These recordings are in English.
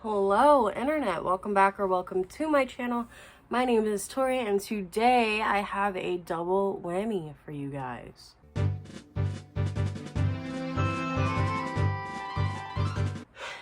Hello internet, welcome back or welcome to my channel. My name is Tori and today I have a double whammy for you guys.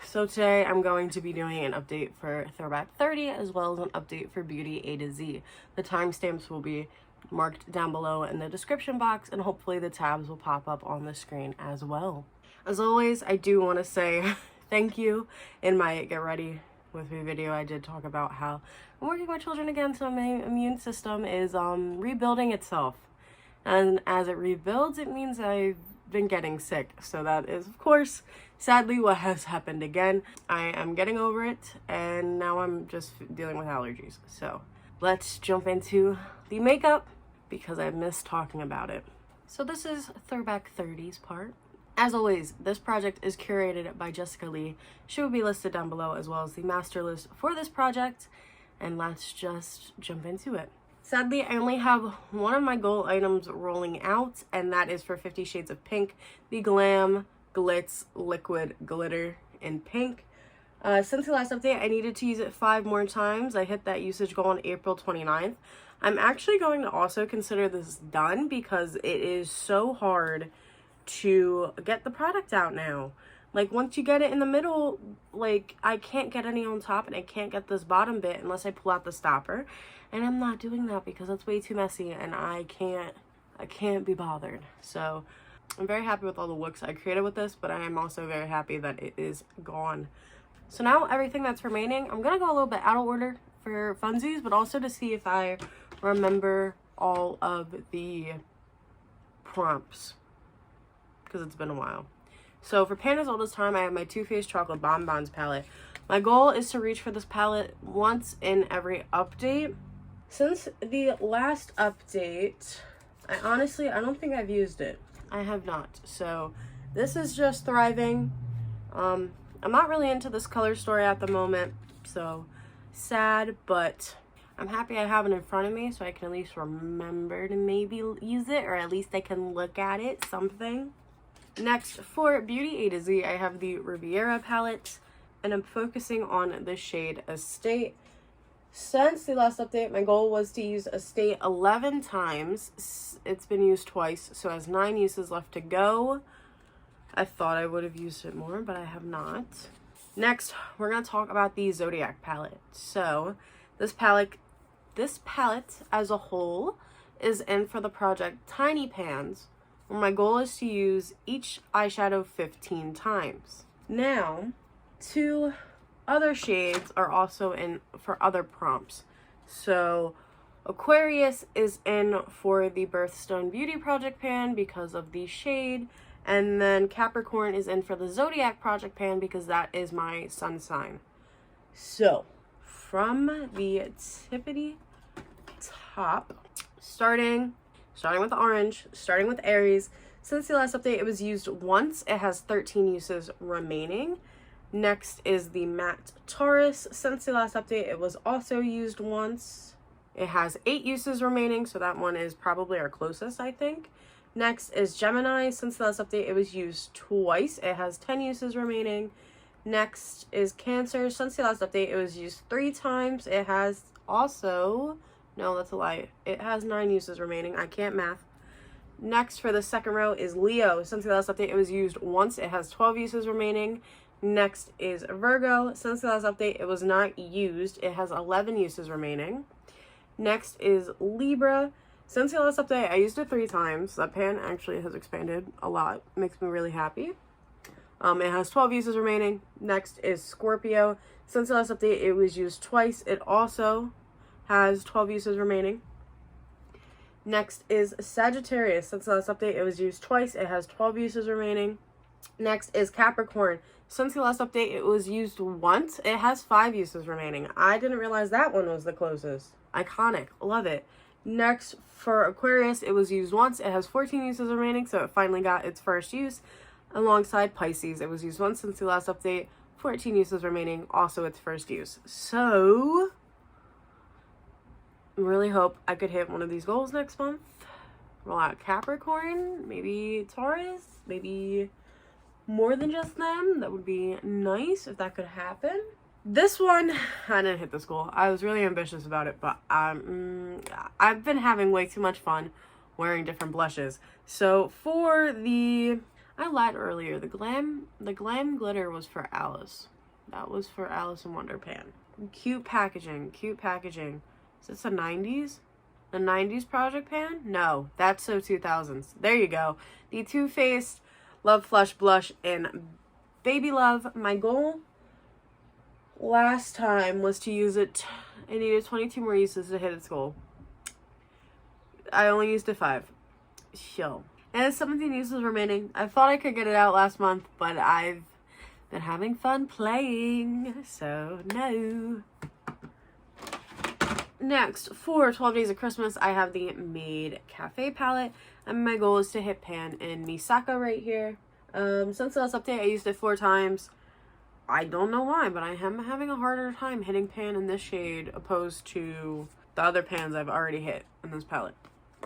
So today I'm going to be doing an update for Throwback 30 as well as an update for Beauty A to Z. The timestamps will be marked down below in the description box and hopefully the tabs will pop up on the screen as well. As always, I do want to say thank you. In my Get Ready With Me video, I did talk about how I'm working with children again, so my immune system is rebuilding itself. And as it rebuilds, it means I've been getting sick. So that is, of course, sadly what has happened again. I am getting over it, and now I'm just dealing with allergies. So let's jump into the makeup because I missed talking about it. So this is Throwback 30's part. As always, this project is curated by Jessica Lee. She will be listed down below as well as the master list for this project. And let's just jump into it. Sadly, I only have one of my goal items rolling out, and that is for 50 Shades of Pink, the Glam Glitz Liquid Glitter in pink. Since the last update, I needed to use it 5 more times. I hit that usage goal on April 29th. I'm actually going to also consider this done because it is so hard to get the product out now. Like, once you get it in the middle, like, I can't get any on top and I can't get this bottom bit unless I pull out the stopper, and I'm not doing that because that's way too messy and I can't be bothered. So I'm very happy with all the looks I created with this, but I am also very happy that it is gone. So now everything that's remaining, I'm gonna go a little bit out of order for funsies, but also to see if I remember all of the prompts, because it's been a while. So for Pan as Old as Time, I have my Too Faced Chocolate Bonbons palette. My goal is to reach for this palette once in every update. Since the last update, I don't think I've used it. I have not. So this is just thriving. I'm not really into this color story at the moment, so sad, but I'm happy I have it in front of me so I can at least remember to maybe use it, or at least I can look at it, something. Next, for Beauty A to Z, I have the Riviera palette, and I'm focusing on the shade Estate. Since the last update, my goal was to use Estate 11 times. It's been used twice, so it has 9 uses left to go. I thought I would have used it more, but I have not. Next, we're going to talk about the Zodiac palette. So, this palette as a whole is in for the project Tiny Pans, where my goal is to use each eyeshadow 15 times. Now, 2 other shades are also in for other prompts. So, Aquarius is in for the Birthstone Beauty Project Pan because of the shade, and then Capricorn is in for the Zodiac Project Pan because that is my sun sign. So, from the tippity top, starting with the orange, starting with Aries. Since the last update, it was used once. It has 13 uses remaining. Next is the matte Taurus. Since the last update, it was also used once. It has 8 uses remaining, so that one is probably our closest, I think. Next is Gemini. Since the last update, it was used twice. It has 10 uses remaining. Next is Cancer. Since the last update, it was used 3 times. It has also... No, that's a lie. It has 9 uses remaining. I can't math. Next, for the second row, is Leo. Since the last update, it was used once. It has 12 uses remaining. Next is Virgo. Since the last update, it was not used. It has 11 uses remaining. Next is Libra. Since the last update, I used it 3 times. That pan actually has expanded a lot. Makes me really happy. It has 12 uses remaining. Next is Scorpio. Since the last update, it was used twice. It also has 12 uses remaining. Next is Sagittarius. Since the last update, it was used twice. It has 12 uses remaining. Next is Capricorn. Since the last update, it was used once. It has 5 uses remaining. I didn't realize that one was the closest. Iconic. Love it. Next, for Aquarius, it was used once. It has 14 uses remaining, so it finally got its first use. Alongside Pisces, it was used once since the last update. 14 uses remaining, also its first use. So I really hope I could hit one of these goals next month. Roll out Capricorn, maybe Taurus, maybe more than just them. That would be nice if that could happen. This one, I didn't hit this goal. I was really ambitious about it, but I've been having way too much fun wearing different blushes. So for the, I lied earlier, the glam glitter was for Alice. That was for Alice in Wonder pan. Cute packaging, cute packaging. Is this the 90s? The 90s project pan? No, that's so 2000s. There you go. The Too Faced Love Flush Blush in Baby Love. My goal last time was to use it. I needed 22 more uses to hit its goal. I only used it 5. So, and it's 17 uses remaining. I thought I could get it out last month, but I've been having fun playing, so no. Next, for 12 Days of Christmas, I have the Made Cafe palette, and my goal is to hit pan in Misaka right here. Since the last update, I used it 4 times. I don't know why, but I am having a harder time hitting pan in this shade opposed to the other pans I've already hit in this palette.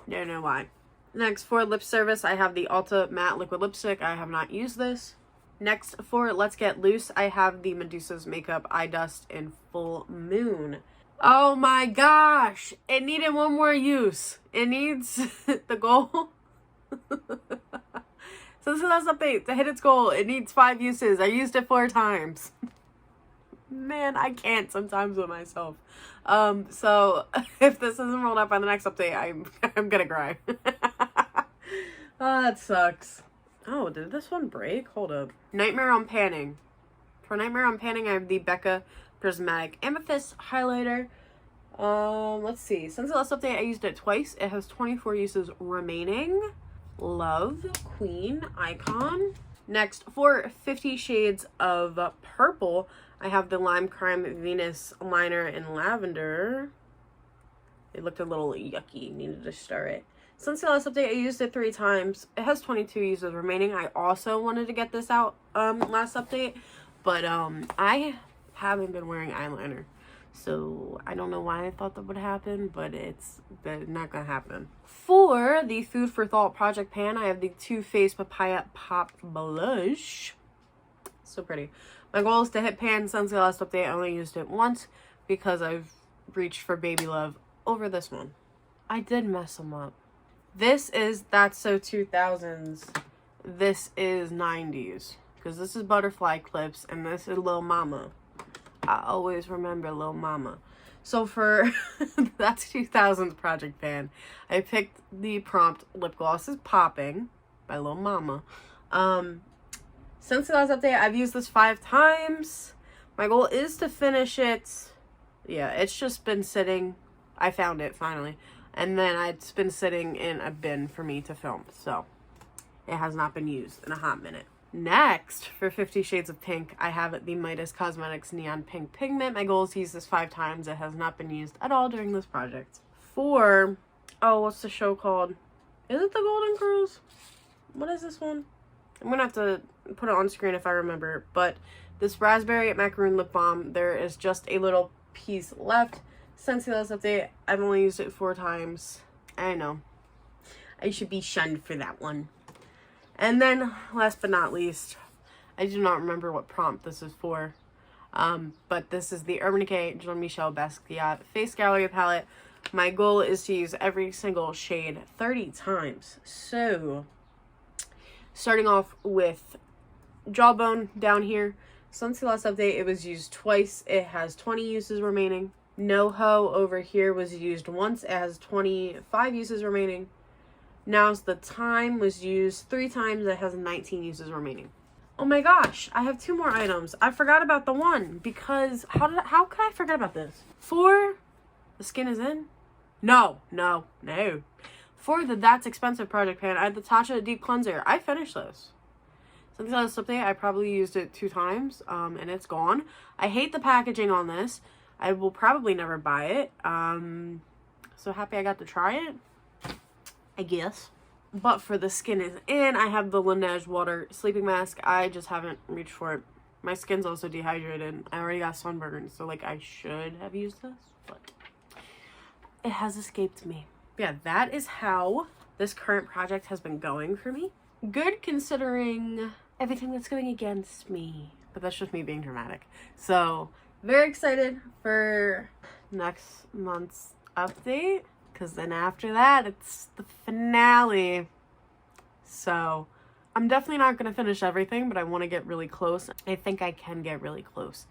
Don't know why. Next, for lip service, I have the Ulta Matte Liquid Lipstick. I have not used this. Next, for Let's Get Loose, I have the Medusa's Makeup Eye Dust in Full Moon. Oh my gosh! It needed one more use. It needs the goal. Since the last update, to hit its goal, it needs 5 uses. I used it 4 times. Man, I can't sometimes with myself. So if this isn't rolled out by the next update, I'm gonna cry. Oh, that sucks. Oh, did this one break? Hold up. Nightmare on Panning. For Nightmare on Panning, I have the Becca Prismatic Amethyst highlighter. Let's see. Since the last update, I used it twice. It has 24 uses remaining. Love Queen Icon. Next, for 50 Shades of Purple, I have the Lime Crime Venus liner in lavender. It looked a little yucky. Needed to stir it. Since the last update, I used it 3 times. It has 22 uses remaining. I also wanted to get this out last update, but I haven't been wearing eyeliner, so I don't know why I thought that would happen, but it's not gonna happen. For the Food for Thought project pan, I have the Too Faced Papaya Pop Blush. So pretty. My goal is to hit pan. Since the last update, I only used it once because I've reached for Baby Love over this one. I did mess them up. This is That's So 2000s. This is 90s. Because this is Butterfly Clips and this is Lil Mama. I always remember Lil Mama. So for That's 2000s project pan, I picked the prompt Lip Gloss is Popping by Lil Mama. Since the last update, I've used this 5 times. My goal is to finish it. Yeah, it's just been sitting. I found it finally. And then it's been sitting in a bin for me to film. So it has not been used in a hot minute. Next, for 50 Shades of Pink, I have the Midas Cosmetics Neon Pink Pigment. My goal is to use this 5 times. It has not been used at all during this project. For, oh, what's the show called? Is it The Golden Cruise? What is this one? I'm going to have to put it on screen if I remember. But this Raspberry Macaroon Lip Balm, there is just a little piece left. Since the last update, I've only used it 4 times. I know. I should be shunned for that one. And then, last but not least, I do not remember what prompt this is for. But this is the Urban Decay Jean-Michel Basquiat Face Gallery Palette. My goal is to use every single shade 30 times. So, starting off with Jawbone down here. Since the last update, it was used twice. It has 20 uses remaining. NoHo over here was used once. It has 25 uses remaining. Now's the Time was used 3 times. It has 19 uses remaining. Oh my gosh, I have 2 more items. I forgot about the one because how could I forget about this? For the Skin is In? No. For the That's Expensive project pan, I had the Tatcha Deep Cleanser. I finished this. Since the last update, I probably used it 2 times, and it's gone. I hate the packaging on this. I will probably never buy it. So happy I got to try it, I guess. But for the Skin is In, I have the Laneige Water Sleeping Mask. I just haven't reached for it. My skin's also dehydrated. I already got sunburn, so like I should have used this, but it has escaped me. Yeah, that is how this current project has been going for me. Good considering everything that's going against me. But that's just me being dramatic. So very excited for next month's update, because then after that, it's the finale. So I'm definitely not going to finish everything, but I want to get really close. I think I can get really close.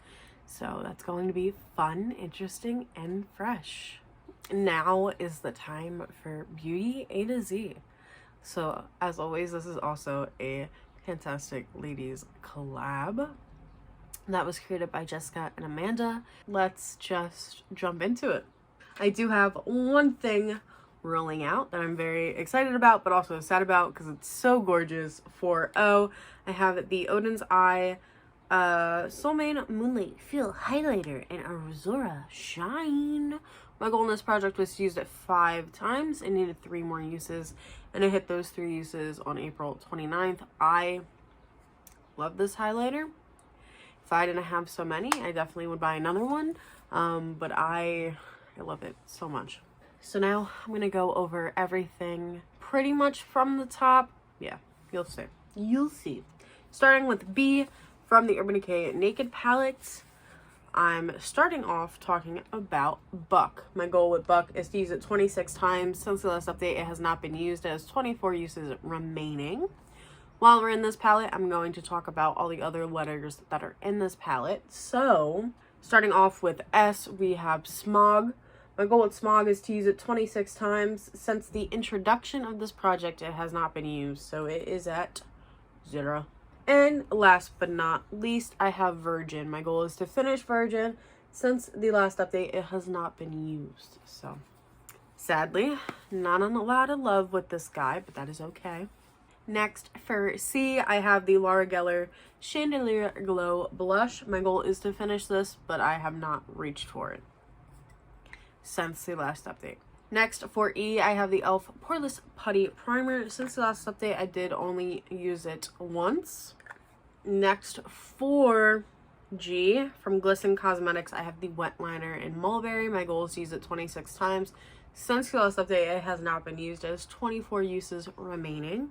So that's going to be fun, interesting, and fresh. Now is the time for Beauty A to Z. So as always, this is also a PANtastic Ladies collab that was created by Jessica and Amanda. Let's just jump into it. I do have one thing rolling out that I'm very excited about, but also sad about because it's so gorgeous. For I have the Odin's Eye Soulmane Moonlight Feel Highlighter in Aurora Shine. My goal in this project was to use it 5 times. I needed 3 more uses, and I hit those 3 uses on April 29th. I love this highlighter. If I didn't have so many, I definitely would buy another one, but I love it so much. So now I'm going to go over everything pretty much from the top. Yeah, you'll see. You'll see. Starting with B from the Urban Decay Naked Palette. I'm starting off talking about Buck. My goal with Buck is to use it 26 times. Since the last update, it has not been used. It has 24 uses remaining. While we're in this palette, I'm going to talk about all the other letters that are in this palette. So, starting off with S, we have Smog. My goal with Smog is to use it 26 times. Since the introduction of this project, it has not been used, so it is at 0. And last but not least, I have Virgin. My goal is to finish Virgin. Since the last update, it has not been used. So, sadly, not a lot of love with this guy, but that is okay. Next, for C, I have the Laura Geller Chandelier Glow Blush. My goal is to finish this, but I have not reached for it since the last update. Next, for E, I have the e.l.f. Poreless Putty Primer. Since the last update, I did only use it once. Next, for G, from Glisten Cosmetics, I have the Wet Liner in Mulberry. My goal is to use it 26 times. Since the last update, it has not been used. It has 24 uses remaining.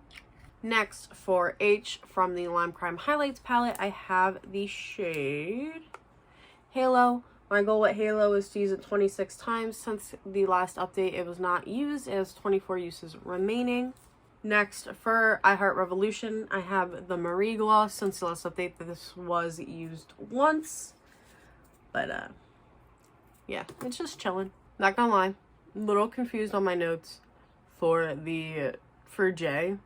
Next, for H, from the Lime Crime Highlights palette, I have the shade Halo. My goal with Halo is to use it 26 times. Since the last update, it was not used. It has 24 uses remaining. Next, for I Heart Revolution, I have the Marie Gloss. Since the last update, this was used once. But, yeah, it's just chilling. Not gonna lie, a little confused on my notes for J.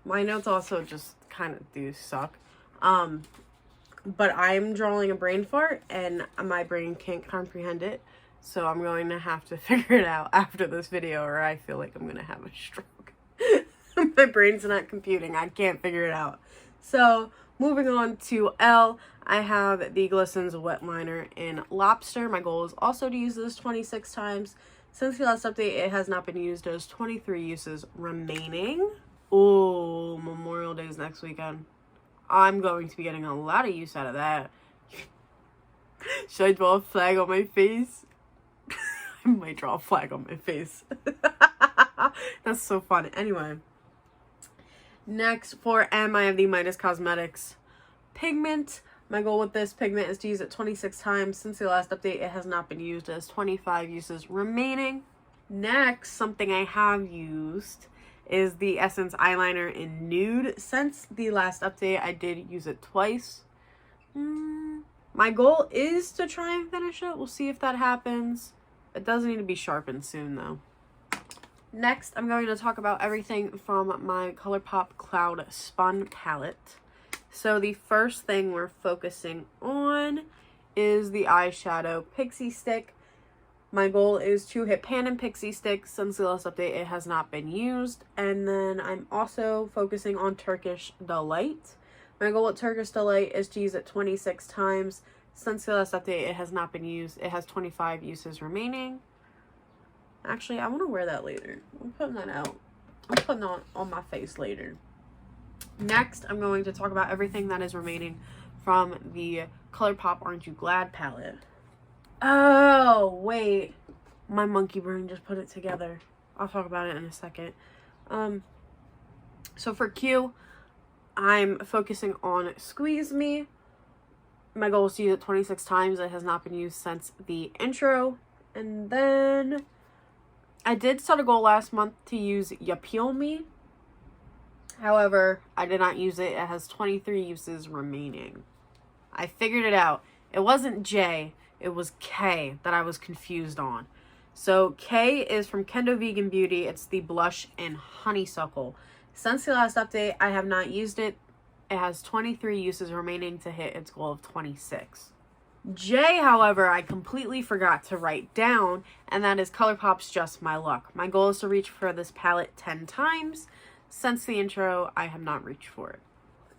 My notes also just kind of do suck. But I'm drawing a brain fart and my brain can't comprehend it. So I'm going to have to figure it out after this video, or I feel like I'm going to have a stroke. My brain's not computing. I can't figure it out. So moving on to L, I have the Glisten's Wet Liner in Lobster. My goal is also to use this 26 times. Since the last update, it has not been used. There's 23 uses remaining. Oh, Memorial Day is next weekend. I'm going to be getting a lot of use out of that. Should I draw a flag on my face? I might draw a flag on my face. That's so fun. Anyway. Next, for M, I have the Midas Cosmetics Pigment. My goal with this pigment is to use it 26 times. Since the last update, it has not been used. It has 25 uses remaining. Next, something I have used is the Essence Eyeliner in Nude. Since the last update, I did use it twice. My goal is to try and finish it. We'll see if that happens. It does need to be sharpened soon, though. Next, I'm going to talk about everything from my ColourPop Cloud Spun palette. So the first thing we're focusing on is the eyeshadow Pixie Stick. My goal is to hit Pan and Pixie Stick. Since the last update, it has not been used. And then I'm also focusing on Turkish Delight. My goal with Turkish Delight is to use it 26 times. Since the last update, it has not been used. It has 25 uses remaining. Actually, I want to wear that later. I'm putting that out. I'm putting that on my face later. Next, I'm going to talk about everything that is remaining from the ColourPop Aren't You Glad palette. Oh, wait. My monkey brain just put it together. I'll talk about it in a second. So for Q, I'm focusing on Squeeze Me. My goal is to use it 26 times. It has not been used since the intro. And then I did set a goal last month to use Ya Peel Me. However, I did not use it. It has 23 uses remaining. I figured it out. It wasn't J, it was K that I was confused on. So K is from Kendo Vegan Beauty. It's the blush in Honeysuckle. Since the last update, I have not used it. It has 23 uses remaining to hit its goal of 26. J, however, I completely forgot to write down, and that is ColourPop's Just My Luck. My goal is to reach for this palette 10 times. Since the intro, I have not reached for it.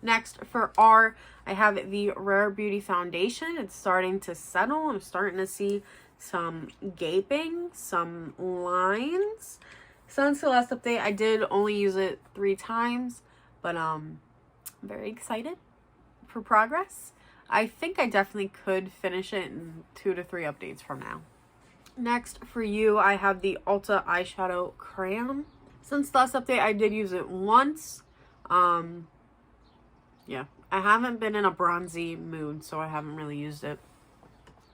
Next, for R, I have the Rare Beauty Foundation. It's starting to settle. I'm starting to see some gaping, some lines. Since the last update, I did only use it 3 times, but I'm very excited for progress. I think I definitely could finish it in 2 to 3 updates from now. Next, for you, I have the Ulta Eyeshadow Crayon. Since the last update, I did use it once. Yeah, I haven't been in a bronzy mood, so I haven't really used it.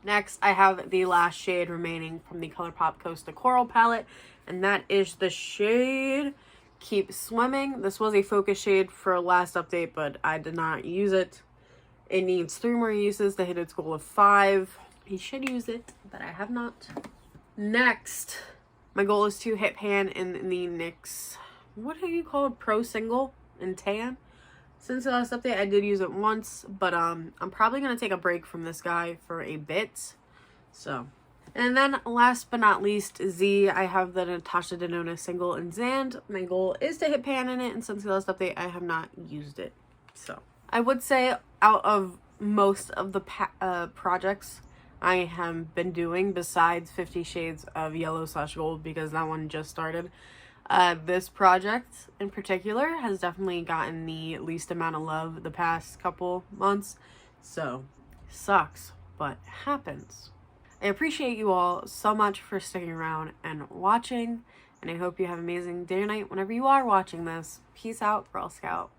Next, I have the last shade remaining from the ColourPop Costa Coral palette, and that is the shade Keep Swimming. This was a focus shade for last update, but I did not use it. It needs 3 more uses to hit its goal of 5. You should use it, but I have not. Next, my goal is to hit pan in the NYX, what do you call it, Pro Single in tan. Since the last update, I did use it once, but I'm probably going to take a break from this guy for a bit. So, and then last but not least, Z, I have the Natasha Denona Single in Zand. My goal is to hit pan in it, and since the last update, I have not used it. So, I would say out of most of the projects I have been doing, besides 50 Shades of Yellow/Gold, because that one just started, this project in particular has definitely gotten the least amount of love the past couple months. So, sucks, but happens. I appreciate you all so much for sticking around and watching, and I hope you have an amazing day or night whenever you are watching this. Peace out, Girl Scout.